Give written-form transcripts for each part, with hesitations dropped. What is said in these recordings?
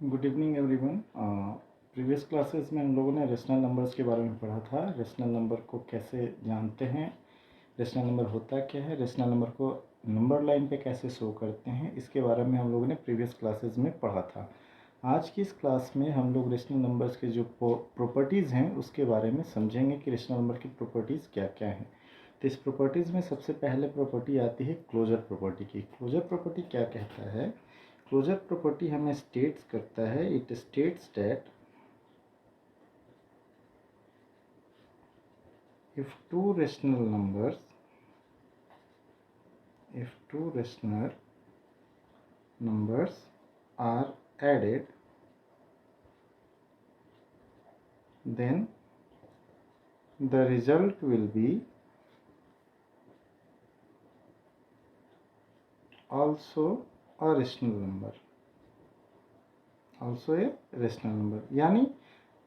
Good evening everyone. Previous classes में हम लोगों ने रेशनल नंबर्स के बारे में पढ़ा था। रेशनल नंबर को कैसे जानते हैं, रेशनल नंबर होता क्या है, रेशनल नंबर को नंबर लाइन पे कैसे शो करते हैं, इसके बारे में हम लोगों ने प्रीवियस क्लासेस में पढ़ा था। आज की इस क्लास में हम लोग रेशनल नंबर्स के जो प्रॉपर्टीज़ हैं उसके बारे में समझेंगे कि रेशनल नंबर की प्रॉपर्टीज़ क्या क्या हैं। तो इस प्रॉपर्टीज़ में सबसे पहले प्रॉपर्टी आती है क्लोजर प्रॉपर्टी की। क्लोजर प्रॉपर्टी क्या कहता है? क्लोजर प्रॉपर्टी हमें स्टेट्स करता है, it states that if two rational numbers are added, then the result will be also a rational number, यानी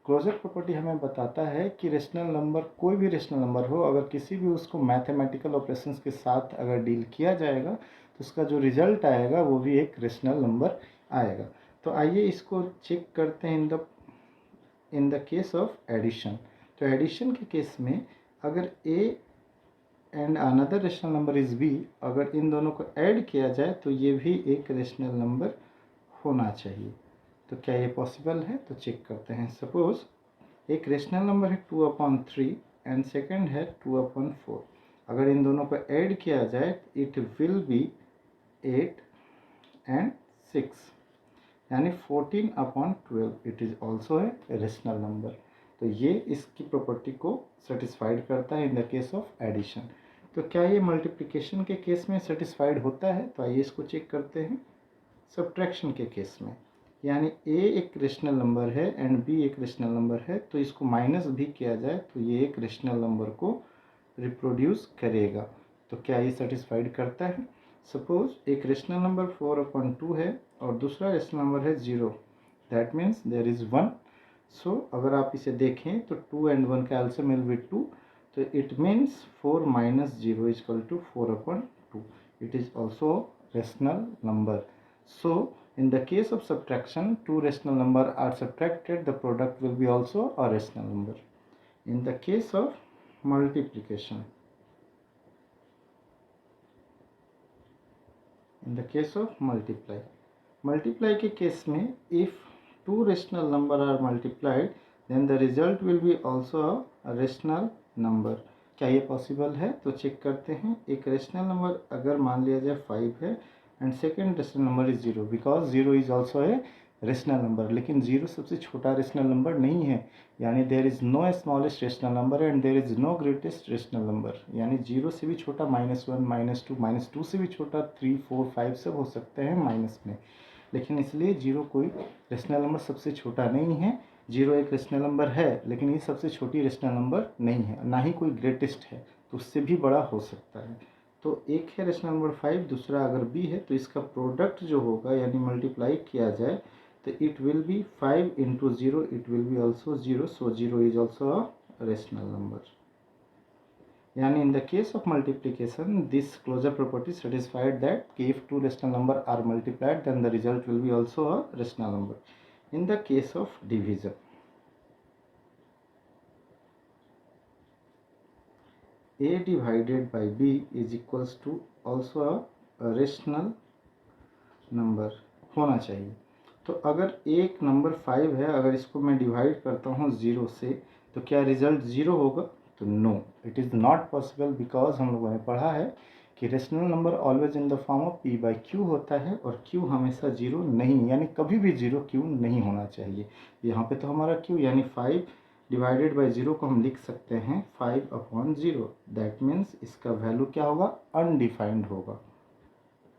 क्लोजर प्रॉपर्टी हमें बताता है कि रेशनल नंबर, कोई भी रेशनल नंबर हो, अगर किसी भी उसको मैथमेटिकल ऑपरेशंस के साथ अगर डील किया जाएगा तो उसका जो रिजल्ट आएगा वो भी एक रेशनल नंबर आएगा। तो आइए इसको चेक करते हैं in the case of addition. तो एडिशन के केस में अगर a and another rational number is b, अगर इन दोनों को ऐड किया जाए तो ये भी एक रेशनल नंबर होना चाहिए। तो क्या ये पॉसिबल है? तो चेक करते हैं। सपोज एक रेशनल नंबर है 2/3 एंड सेकंड है 2/4। अगर इन दोनों को ऐड किया जाए इट विल बी 8 एंड 6, यानी 14/12। It is also a rational number. तो ये इसकी प्रॉपर्टी को सेटिस्फाइड करता है in the case of addition. तो क्या ये मल्टीप्लिकेशन के केस में सेटिस्फाइड होता है? तो आइए इसको चेक करते हैं। सब्ट्रैक्शन के केस में, यानी a एक रेशनल नंबर है एंड b एक रेशनल नंबर है, तो इसको माइनस भी किया जाए तो ये एक रेशनल नंबर को रिप्रोड्यूस करेगा। तो क्या ये सेटिस्फाइड करता है? सपोज एक रेशनल नंबर 4/2 है और दूसरा रेशनल नंबर है 0, दैट मीन्स देयर इज 1। सो अगर आप इसे देखें तो 2 and 1 का LCM will be 2, तो it means 4 - 0 = 4/2। It is also rational number. So in the case of subtraction, two rational numbers are subtracted, the product will be also a rational number. In the case of multiplication, multiply के case में if two rational numbers are multiplied, then the result will be also a rational number. क्या ये possible है? तो check करते हैं। एक rational number अगर मान लिया जाए 5 है and second rational number is 0, because 0 is also a rational number, लेकिन 0 सबसे छोटा रेशनल नंबर नहीं है, यानी there is no smallest rational number and there is no greatest rational number. यानी 0 से भी छोटा -1, -2 से भी छोटा 3, 4, 5 सब हो सकते हैं माइनस में, लेकिन इसलिए 0 कोई रेशनल नंबर सबसे छोटा नहीं है। 0 एक रेशनल नंबर है लेकिन ये सबसे छोटी रेशनल नंबर नहीं है, ना ही कोई ग्रेटेस्ट है, तो उससे भी बड़ा हो सकता है। तो एक है रेशनल नंबर 5, दूसरा अगर b है तो इसका प्रोडक्ट जो होगा यानी मल्टीप्लाई किया जाए तो it will B 5 × 0, it will be also 0, so 0 is also a rational number. यानी in the case of multiplication, this closure property satisfied that if two rational numbers are multiplied, then the result will be also a rational number. In the case of division, a divided by b is equals to also a rational number होना चाहिए। तो अगर एक number 5 है, अगर इसको मैं divide करता हूँ 0 से, तो क्या रिजल्ट 0 होगा? तो no, it is not possible, because हम लोगों ने पढ़ा है कि rational number always in the form of p/q होता है और q हमेशा 0 नहीं, यानी कभी भी 0 q नहीं होना चाहिए। यहाँ पे तो हमारा q यानी 5 डिवाइडेड बाई 0 को हम लिख सकते हैं 5/0, दैट मीन्स इसका वैल्यू क्या होगा? अनडिफाइंड होगा,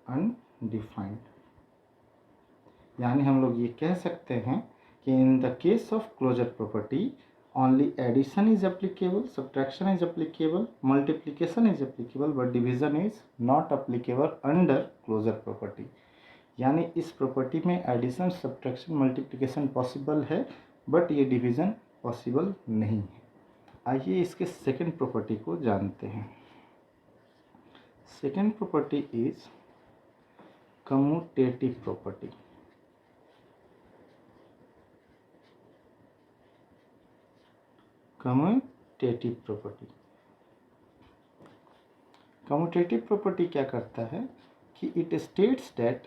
अनडिफाइंड। यानी हम लोग ये कह सकते हैं कि in the case of closure property only addition is applicable, subtraction is applicable, multiplication is applicable, but division is not applicable under closure property. यानी इस प्रॉपर्टी में एडिशन, सब्ट्रैक्शन, मल्टीप्लिकेशन पॉसिबल है बट ये डिवीज़न पॉसिबल नहीं है। आइए इसके second property को जानते हैं। Second property is commutative property. Commutative property. Commutative property क्या करता है कि it states that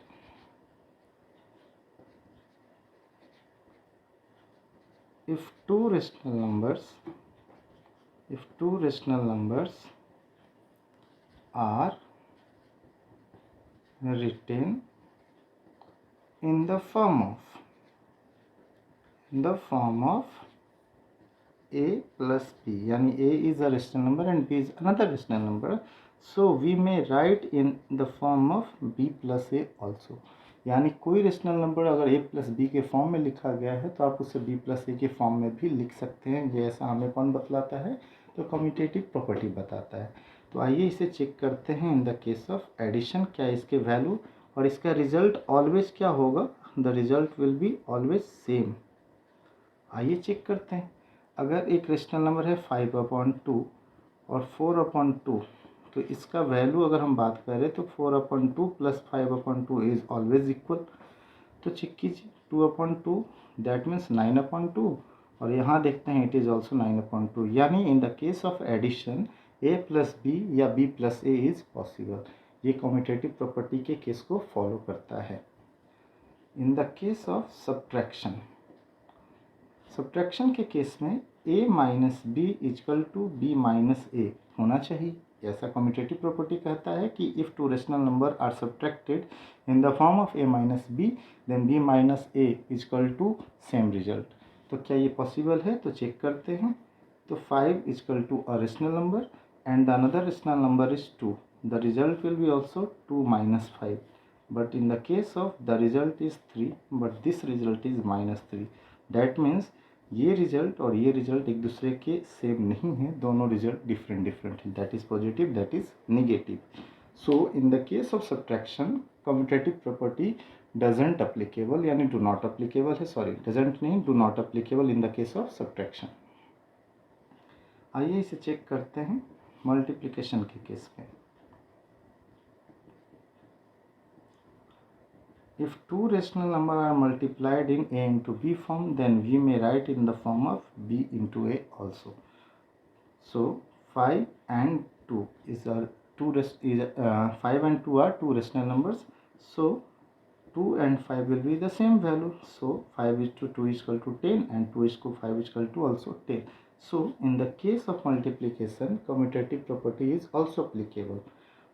if two rational numbers are written in the form of a plus b, यानी a is a rational number and b is another rational number, so we may write in the form of b plus a also। यानी कोई rational number अगर a plus B के form में लिखा गया है तो आप उसे b प्लस ए के फॉर्म में भी लिख सकते हैं। ये ऐसा हमें कौन बतलाता है? तो कम्यूटेटिव प्रॉपर्टी बताता है। तो आइए इसे चेक करते हैं। In the case of addition, क्या इसके वैल्यू और इसका रिजल्ट ऑलवेज क्या होगा? The result will be always same. आइए चेक करते हैं। अगर एक रेशनल नंबर है 5/2 और 4/2, तो इसका वैल्यू अगर हम बात करें तो 4/2 प्लस 5/2 इज ऑलवेज इक्वल। तो चेक कीजिए 2/2 दैट मीन्स 9/2, और यहाँ देखते हैं इट इज़ ऑल्सो 9/2। यानी in the case of addition a plus B या b plus A is possible. ये कम्यूटेटिव प्रॉपर्टी के केस को फॉलो करता है। In the case of subtraction के केस में a minus B is equal to B minus A होना चाहिए। ऐसा कम्यूटेटिव प्रॉपर्टी कहता है कि if two rational number are subtracted in the form of a minus B then b minus A is equal to same result. तो क्या ये possible है? तो चेक करते हैं। तो 5 is equal to a rational number and the another rational number is 2, the result will be also 2 minus 5, but in the case of the result is 3 but this result is minus 3, that means ये result और ये result एक दूसरे के same नहीं है, दोनों result different है, that is positive, that is negative. So in the case of subtraction commutative property doesn't applicable, यानी डू नॉट अप्लीकेबल है, सॉरी डजेंट नहीं, do not applicable in the case of subtraction. आइए इसे check करते हैं multiplication के case में। If two rational numbers are multiplied in a into b form, then we may write in the form of b into a also. So 5 and 2 is 5 and 2 are two rational numbers. So 2 and 5 will be the same value. So 5 is to 2 is equal to 10 and 2 is to 5 is equal to also 10. So in the case of multiplication, commutative property is also applicable.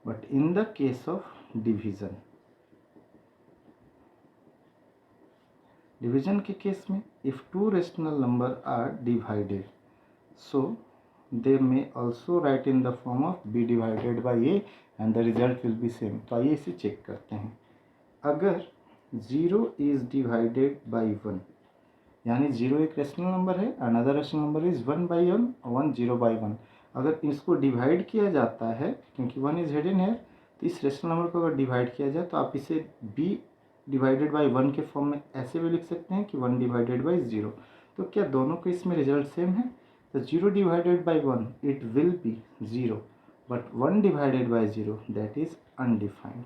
But in the case of division के case में if two rational number are divided, so they may also write in the form of B divided by A and the result will be same. तो आइए इसे check करते हैं। अगर 0 is divided by 1, यानी 0 एक रेशनल नंबर है, another rational number is 1/1, 1 0/1। अगर इसको डिवाइड किया जाता है, क्योंकि 1 इज हिडन है, तो इस रेशनल नंबर को अगर डिवाइड किया जाए तो आप इसे b डिवाइडेड बाई 1 के फॉर्म में ऐसे भी लिख सकते हैं कि 1 डिवाइडेड बाई 0। तो क्या दोनों के इसमें रिजल्ट सेम है? तो 0 divided by 1 it will B 0, but 1 divided by 0 that is undefined,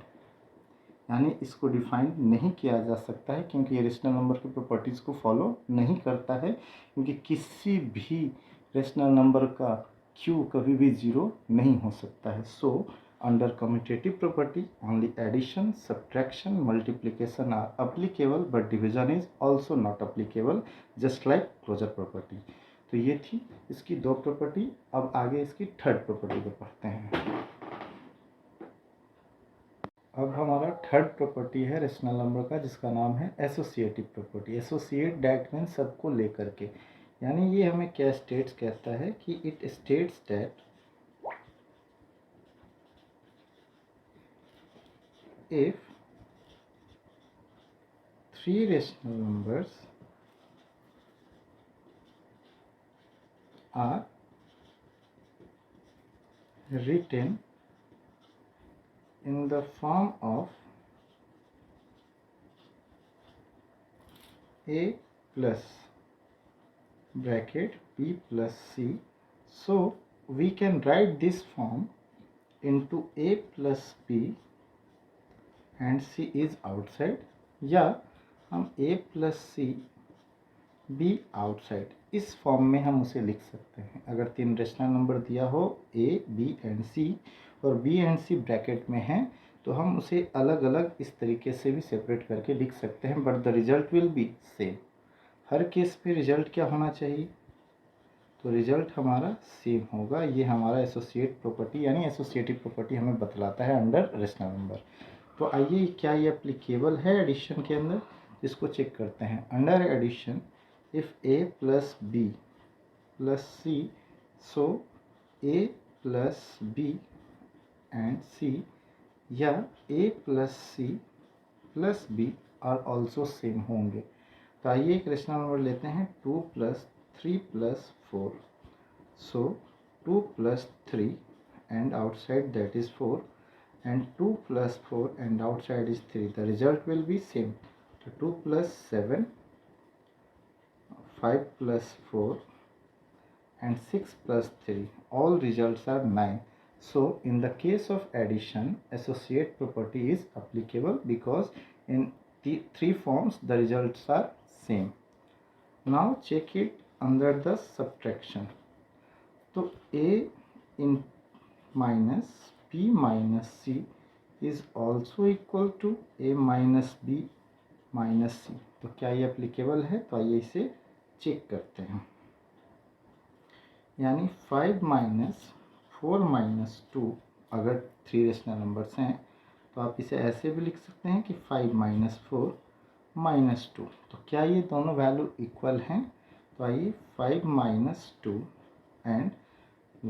यानी इसको डिफाइन नहीं किया जा सकता है, क्योंकि ये रेशनल नंबर की प्रॉपर्टीज़ को फॉलो नहीं करता है, क्योंकि किसी भी रेशनल नंबर का q कभी भी 0 नहीं हो सकता है। सो under commutative property only addition, subtraction, multiplication are applicable but division is also not applicable, just like closure property। तो ये थी इसकी दो प्रॉपर्टी। अब आगे इसकी थर्ड प्रॉपर्टी को पढ़ते हैं। अब हमारा थर्ड प्रॉपर्टी है रेशनल नंबर का, जिसका नाम है associative property. Associate that means सबको लेकर के, यानी ये हमें क्या स्टेट्स कहता है कि it states that if 3 rational numbers are written in the form of a plus bracket b plus c, so we can write this form into a plus b and c is outside, या हम a plus c B outside, इस form में हम उसे लिख सकते हैं। अगर 3 रेशनल नंबर दिया हो ए, बी एंड सी, और बी एंड सी ब्रैकेट में हैं, तो हम उसे अलग अलग इस तरीके से भी सेपरेट करके लिख सकते हैं, but the result will be same. Her case में रिजल्ट क्या होना चाहिए, तो रिजल्ट हमारा सेम होगा। ये हमारा एसोसिएट प्रॉपर्टी यानी एसोसिएटिव प्रॉपर्टी हमें बतलाता है अंडर रेशनल नंबर। तो आइए, क्या ये एप्लीकेबल है एडिशन के अंदर, इसको चेक करते हैं। Under addition, if A plus B plus C, so A plus B and C, या A plus C plus B are also same होंगे। तो आइए एक रेशनल नंबर लेते हैं, 2 plus 3 plus 4, so 2 plus 3 and outside that is 4, and 2 plus 4 and outside is 3, the result will be same. So 2 plus 7, 5 plus 4 and 6 plus 3, all results are 9. So in the case of addition, associate property is applicable because in the 3 forms the results are same. Now check it under the subtraction. तो a in minus b minus c is also equal to a minus b minus c. तो क्या ये applicable है, तो आइए इसे check करते हैं। यानी 5 माइनस 4 माइनस 2, अगर 3 रेशनल नंबर्स हैं तो आप इसे ऐसे भी लिख सकते हैं कि 5 माइनस 4 माइनस 2। तो क्या ये दोनों वैल्यू इक्वल हैं, तो आइए 5 minus 2 and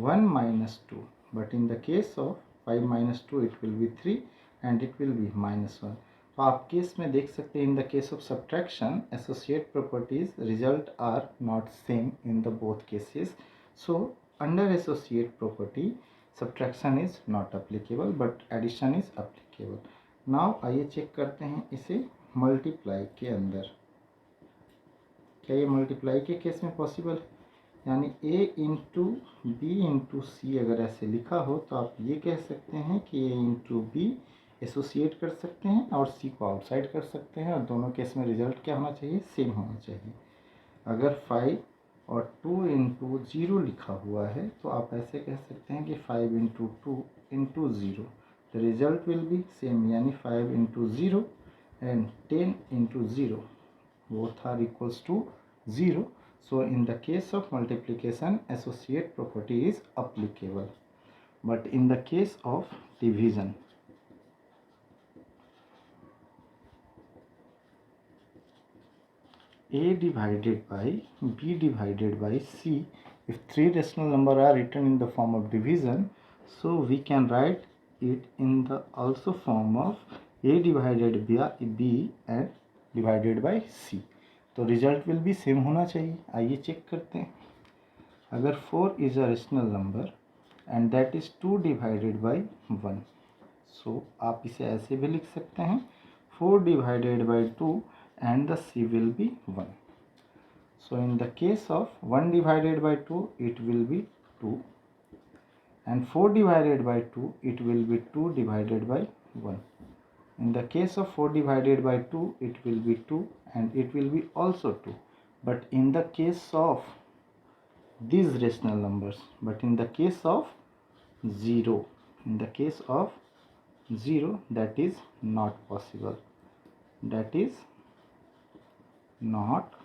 1 minus 2, but in the case of 5 minus 2 it will be 3 and it will be minus 1. तो आप केस में देख सकते हैं, in the case of subtraction, associate properties result are not same in the both cases. So under associate property subtraction is not applicable but addition is applicable. Now आइए check करते हैं इसे मल्टीप्लाई के अंदर। क्या ये मल्टीप्लाई के case में पॉसिबल है, यानी a into B into C अगर ऐसे लिखा हो तो आप ये कह सकते हैं कि a इंटू बी एसोसिएट कर सकते हैं और c को आउटसाइड कर सकते हैं, और दोनों केस में रिजल्ट क्या होना चाहिए, सेम होना चाहिए। अगर 5 और 2 इंटू 0 लिखा हुआ है तो आप ऐसे कह सकते हैं कि 5 into 2 into 0, the result will be same, यानी 5 into 0 and 10 into 0 both are equals to 0. So in the case of multiplication, associate property is applicable, but in the case of division, a divided by b divided by c, if 3 rational numbers are written in the form of division, so we can write it in the also form of a divided by b and divided by C. तो result will be same होना चाहिए। आइए check करते हैं। अगर 4 is a rational number and that is 2 divided by 1, सो आप इसे ऐसे भी लिख सकते हैं 4 divided by 2 and the C will be 1। So in the case of 1 divided by 2 it will be 2 and 4 divided by 2 it will be 2 divided by 1. In the case of 4 divided by 2 it will be 2 and it will be also 2. But in the case of these rational numbers, but in the case of 0, in the case of 0, that is not possible. That is not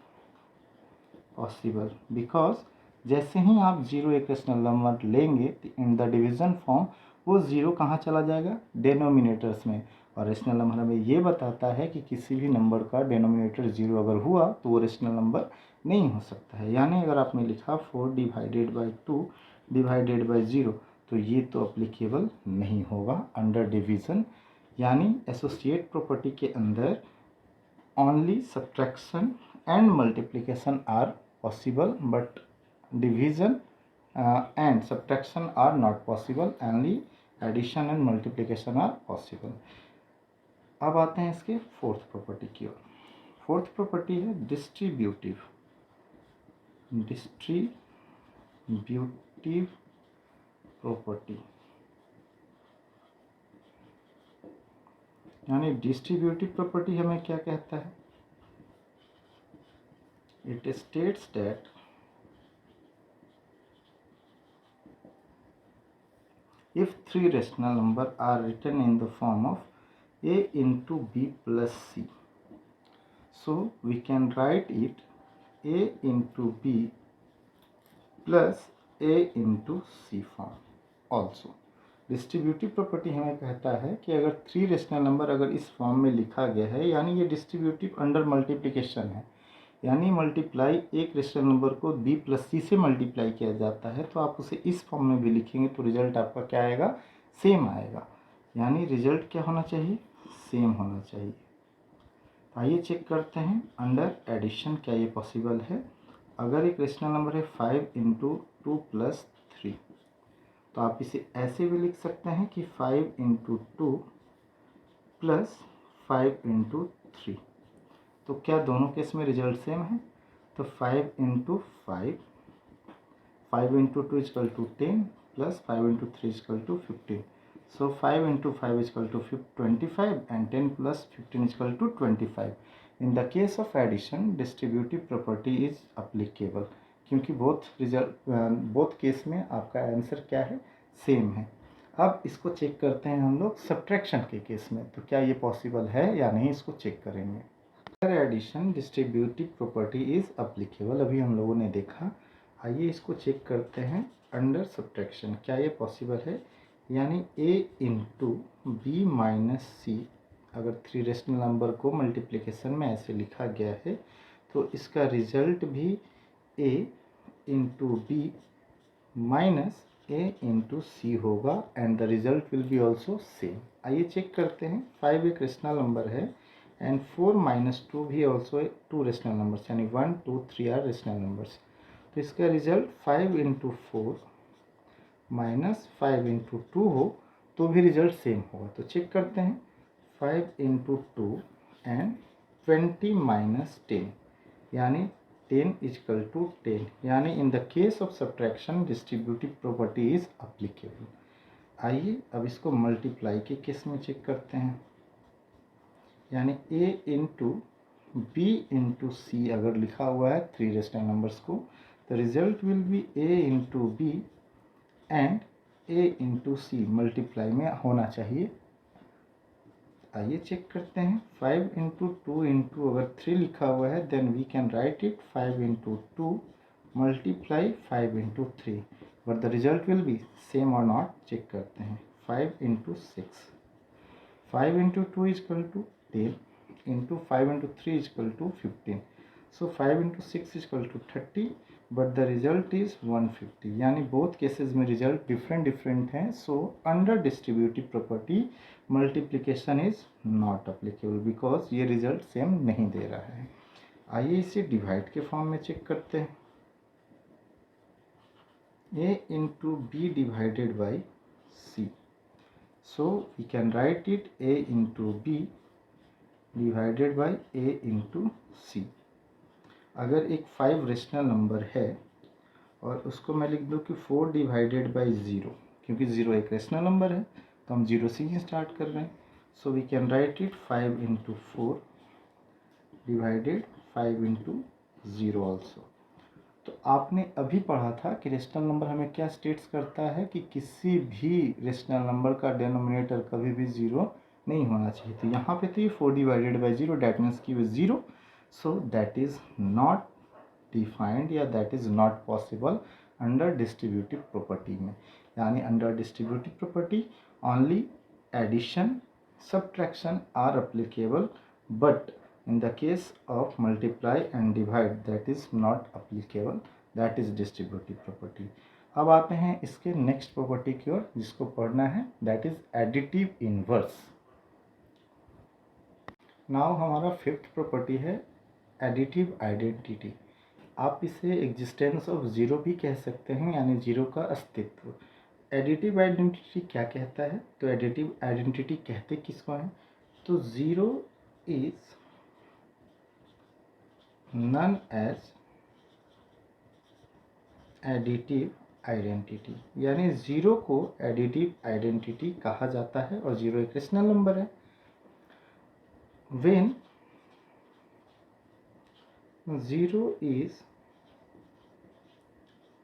possible because जैसे ही आप 0 एक rational number लेंगे तो in the division form वो 0 कहाँ चला जाएगा, denominators में। और रेशनल नंबर हमें ये बताता है कि किसी भी नंबर का डेनोमिनेटर 0 अगर हुआ तो वो रेशनल नंबर नहीं हो सकता है। यानी अगर आपने लिखा 4 डिवाइडेड बाई 2 डिवाइडेड बाई 0, तो ये तो अप्लीकेबल नहीं होगा अंडर डिवीज़न। यानी एसोसिएट प्रॉपर्टी के अंदर only subtraction and multiplication are possible, but division and subtraction are not possible, only addition and multiplication are possible. अब आते हैं इसके फोर्थ प्रॉपर्टी की ओर। फोर्थ प्रॉपर्टी है डिस्ट्रीब्यूटिव प्रॉपर्टी। यानी डिस्ट्रीब्यूटिव प्रॉपर्टी हमें क्या कहता है, it states that if three rational numbers are written in the form of a into b plus c, so we can write it a into b plus a into c form also. Distributive property हमें कहता है कि अगर three rational number अगर इस form में लिखा गया है, यानी ये डिस्ट्रीब्यूटिव अंडर मल्टीप्लिकेशन है, यानी मल्टीप्लाई एक रेशनल नंबर को b प्लस सी से मल्टीप्लाई किया जाता है, तो आप उसे इस फॉर्म में भी लिखेंगे तो रिजल्ट आपका क्या आएगा, सेम आएगा। यानी रिजल्ट क्या होना चाहिए, सेम होना चाहिए। आइए चेक करते हैं अंडर एडिशन क्या ये पॉसिबल है। अगर एक रेशनल नंबर है 5 इंटू 2 प्लस 3, तो आप इसे ऐसे भी लिख सकते हैं कि 5 इंटू 2 प्लस 5 इंटू 3। तो क्या दोनों केस में रिजल्ट सेम है, तो 5 into 5, 5 into 2 is equal to 10 plus 5 into 3 is equal to 15। So 5 into 5 is equal to 25 and 10 plus 15 is equal to 25। In the case of addition distributive property is applicable, क्योंकि both case में आपका answer क्या है, same है। अब इसको चेक करते हैं हम लोग सब्ट्रैक्शन के केस में, तो क्या ये पॉसिबल है या नहीं, इसको चेक करेंगे। Under addition distributive property is applicable, अभी हम लोगों ने देखा। आइए इसको चेक करते हैं अंडर सब्ट्रैक्शन, क्या ये पॉसिबल है। यानी a इंटू बी माइनस सी, अगर थ्री रेशनल नंबर को मल्टीप्लिकेशन में ऐसे लिखा गया है, तो इसका रिजल्ट भी a into B minus a into C होगा and the result will be also same. आइए चेक करते हैं। 5 एक रेशनल नंबर है एंड 4 माइनस 2 भी ऑल्सो टू रेशनल नंबर्स, यानी 1 2 3 आर रेशनल नंबर्स। तो इसका रिजल्ट 5 इंटू 4 माइनस 5 इंटू 2 हो तो भी रिजल्ट सेम होगा। तो चेक करते हैं। 5 इंटू 2 एंड 20 माइनस 10, यानी 10 इजकल टू 10, यानी in the case of subtraction distributive property is applicable. आइए अब इसको मल्टीप्लाई के केस में चेक करते हैं। यानी a into B into C अगर लिखा हुआ है थ्री रेशनल नंबर्स को, तो result will be a into B and a into C multiply में होना चाहिए। आइए चेक करते हैं। 5 इंटू 2 इंटू अगर 3 लिखा हुआ है then we can write it 5 into 2 multiply 5 into 3, but the result will be same और नॉट, चेक करते हैं। 5 into 6, 5 into 2 is equal to 10 into 5 into 3 is equal to 15। So 5 into 6 is equal to 30, but the result is 150, यानी both cases में result different हैं। So under distributive property multiplication is not applicable because ये result same नहीं दे रहा है। आइए इसे divide के फॉर्म में चेक करते हैं। a into B divided by C, so we can write it a into B divided by a into C. अगर एक 5 रेशनल नंबर है और उसको मैं लिख दूँ कि 4 डिवाइडेड बाई 0, क्योंकि 0 एक रेशनल नंबर है तो हम 0 से ही स्टार्ट कर रहे हैं। So we can write it 5 into 4 divided 5 into 0 also. तो आपने अभी पढ़ा था कि रेशनल नंबर हमें क्या स्टेट्स करता है कि किसी भी रेशनल नंबर का डिनोमिनेटर कभी भी 0 नहीं होना चाहिए। तो यहाँ पे तो ये 4 डिवाइडेड बाई 0 डैट मीन्स की 0, so that is not defined या that is not possible under distributive property में। यानी under distributive property only addition subtraction are applicable, but in the case of multiply and divide that is not applicable, that is distributive property। अब आते हैं इसके next property की ओर जिसको पढ़ना है, that is additive inverse। Now हमारा fifth property है एडिटिव आइडेंटिटी। आप इसे एग्जिस्टेंस ऑफ ज़ीरो भी कह सकते हैं, यानी ज़ीरो का अस्तित्व। एडिटिव आइडेंटिटी क्या कहता है, तो एडिटिव आइडेंटिटी कहते किसको हैं, तो zero is known as additive identity, यानी ज़ीरो को एडिटिव आइडेंटिटी कहा जाता है और ज़ीरो एक रेशनल नंबर है। When 0 is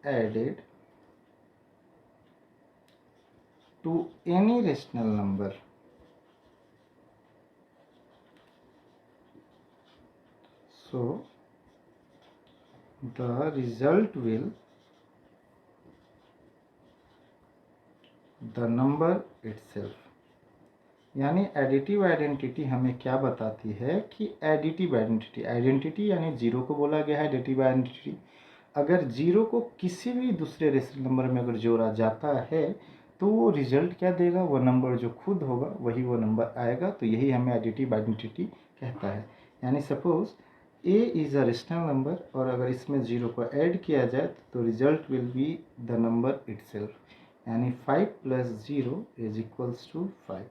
added to any rational number, so the result will the number itself। यानी एडिटिव आइडेंटिटी हमें क्या बताती है कि एडिटिव आइडेंटिटी, आइडेंटिटी यानी जीरो को बोला गया है एडिटिव आइडेंटिटी, अगर जीरो को किसी भी दूसरे रेशनल नंबर में अगर जोड़ा जाता है तो वो रिजल्ट क्या देगा, वो नंबर जो खुद होगा वही वो नंबर आएगा। तो यही हमें एडिटिव आइडेंटिटी कहता है। यानी suppose A is a rational number और अगर इसमें जीरो को ऐड किया जाए तो result will be the number itself. यानी 5 + 0 = 5।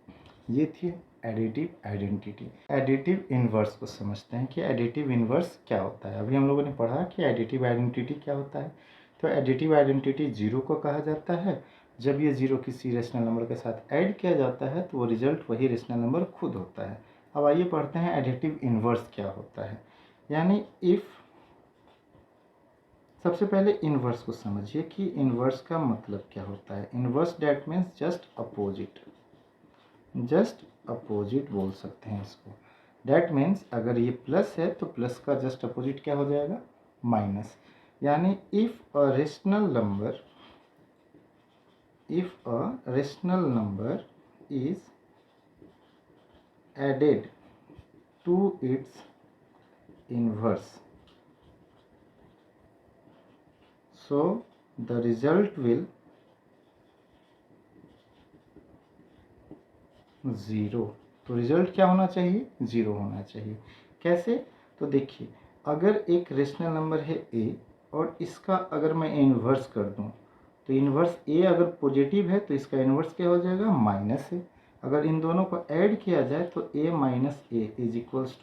ये थी एडिटिव आइडेंटिटी। एडिटिव इन्वर्स को समझते हैं कि एडिटिव इन्वर्स क्या होता है। अभी हम लोगों ने पढ़ा कि एडिटिव आइडेंटिटी क्या होता है। तो एडिटिव आइडेंटिटी जीरो को कहा जाता है जब ये जीरो किसी रेशनल नंबर के साथ ऐड किया जाता है तो वो रिजल्ट वही रेशनल नंबर खुद होता है। अब आइए पढ़ते हैं एडिटिव इन्वर्स क्या होता है। यानी इफ़, सबसे पहले इन्वर्स को समझिए कि इन्वर्स का मतलब क्या होता है। Inverse that means just opposite, just opposite बोल सकते हैं इसको। डैट मीन्स अगर ये प्लस है तो प्लस का जस्ट अपोजिट क्या हो जाएगा, माइनस। यानी if a rational number, if a rational number is added to its inverse, so the result will 0। तो रिजल्ट क्या होना चाहिए, 0 होना चाहिए। कैसे, तो देखिए अगर एक रेशनल नंबर है a और इसका अगर मैं इन्वर्स कर दूं तो इन्वर्स a अगर पॉजिटिव है तो इसका इन्वर्स क्या हो जाएगा, माइनस है। अगर इन दोनों को ऐड किया जाए तो a - a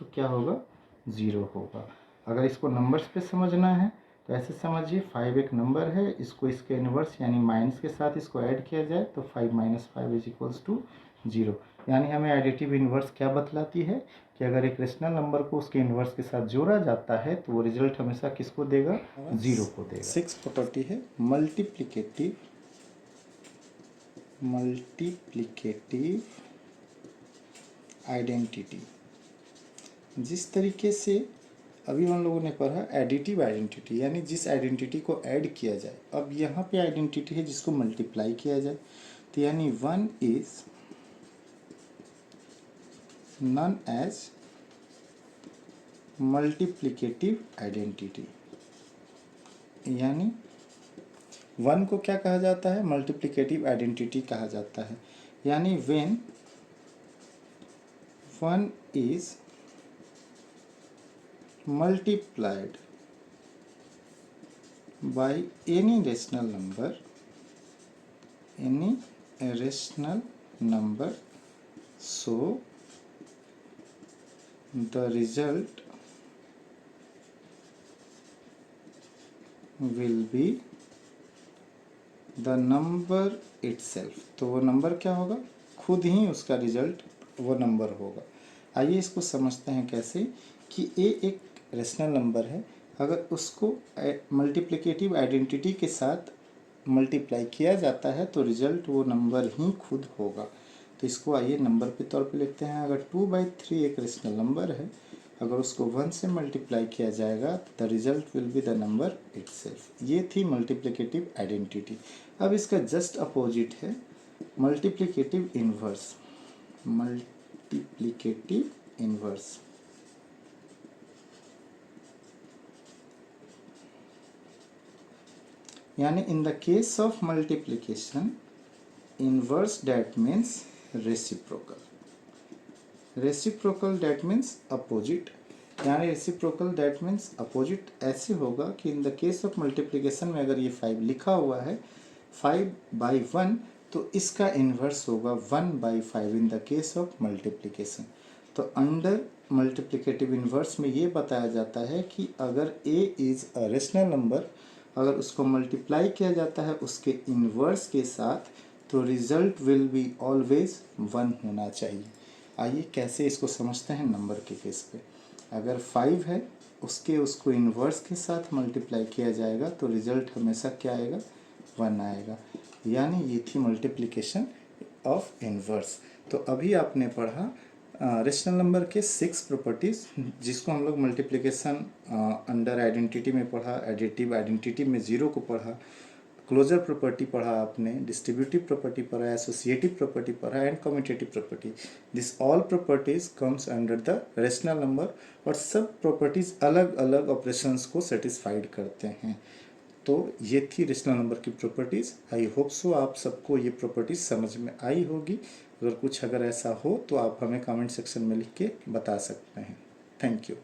= क्या होगा, 0 होगा। अगर इसको नंबर्स पे समझना है तो ऐसे समझिए 5 एक नंबर है, इसको इसके इन्वर्स यानी माइनस के साथ इसको ऐड किया जाए तो 5 - 5 = 0। यानी हमें एडिटिव इन्वर्स क्या बतलाती है कि अगर एक रेशनल नंबर को उसके इन्वर्स के साथ जोड़ा जाता है तो वो रिजल्ट हमेशा किसको देगा, 0 को देगा। 6 प्रॉपर्टी है मल्टीप्लिकेटिव आइडेंटिटी। जिस तरीके से अभी हम लोगों ने पढ़ा एडिटिव आइडेंटिटी यानी जिस आइडेंटिटी को ऐड किया जाए, अब यहाँ पे आइडेंटिटी है जिसको मल्टीप्लाई किया जाए। तो यानी 1 is known as multiplicative identity. यानी 1 को क्या कहा जाता है, मल्टीप्लिकेटिव आइडेंटिटी कहा जाता है। यानी when 1 is multiplied by any rational number, so the result will be the number itself। तो वो नंबर क्या होगा, खुद ही उसका रिजल्ट वो नंबर होगा। आइए इसको समझते हैं कैसे कि ए एक रेशनल नंबर है, अगर उसको मल्टीप्लिकेटिव आइडेंटिटी के साथ मल्टीप्लाई किया जाता है तो रिजल्ट वो नंबर ही खुद होगा। तो इसको आइए नंबर के तौर पे लिखते हैं। अगर 2/3 एक रेशनल नंबर है, अगर उसको 1 से मल्टीप्लाई किया जाएगा तो the result will be the number itself. ये थी मल्टीप्लिकेटिव आइडेंटिटी। अब इसका जस्ट अपोजिट है मल्टीप्लिकेटिव इन्वर्स। मल्टीप्लिकेटिव इन्वर्स यानी in the case of multiplication inverse that means reciprocal. Reciprocal that means opposite. यानी रेसिप्रोकल डैट मीन्स अपोजिट ऐसे होगा कि in the case of multiplication में अगर ये 5 लिखा हुआ है 5/1 तो इसका इन्वर्स होगा 1/5 इन द केस ऑफ मल्टीप्लिकेशन। तो अंडर मल्टीप्लिकेटिव इन्वर्स में ये बताया जाता है कि अगर a is a rational number, अगर उसको मल्टीप्लाई किया जाता है उसके इन्वर्स के साथ तो रिजल्ट विल बी ऑलवेज 1 होना चाहिए। आइए कैसे इसको समझते हैं नंबर के केस पे। अगर 5 है उसको इन्वर्स के साथ मल्टीप्लाई किया जाएगा तो रिजल्ट हमेशा क्या आएगा, 1 आएगा। यानी ये थी मल्टीप्लिकेशन ऑफ इन्वर्स। तो अभी आपने पढ़ा रेशनल नंबर के 6 प्रॉपर्टीज़, जिसको हम लोग मल्टीप्लिकेशन अंडर आइडेंटिटी में पढ़ा, एडिटिव आइडेंटिटी में ज़ीरो को पढ़ा, क्लोजर प्रॉपर्टी पढ़ा आपने, डिस्ट्रीब्यूटिव प्रॉपर्टी पढ़ा, एसोसिएटिव प्रॉपर्टी पढ़ा and commutative property. This all properties comes under the rational number और सब प्रॉपर्टीज अलग अलग ऑपरेशंस को सेटिस्फाइड करते हैं। तो ये थी रेशनल नंबर की प्रॉपर्टीज़। आई होप सो आप सबको ये प्रॉपर्टीज़ समझ में आई होगी। अगर ऐसा हो तो आप हमें कमेंट सेक्शन में लिख के बता सकते हैं। Thank you.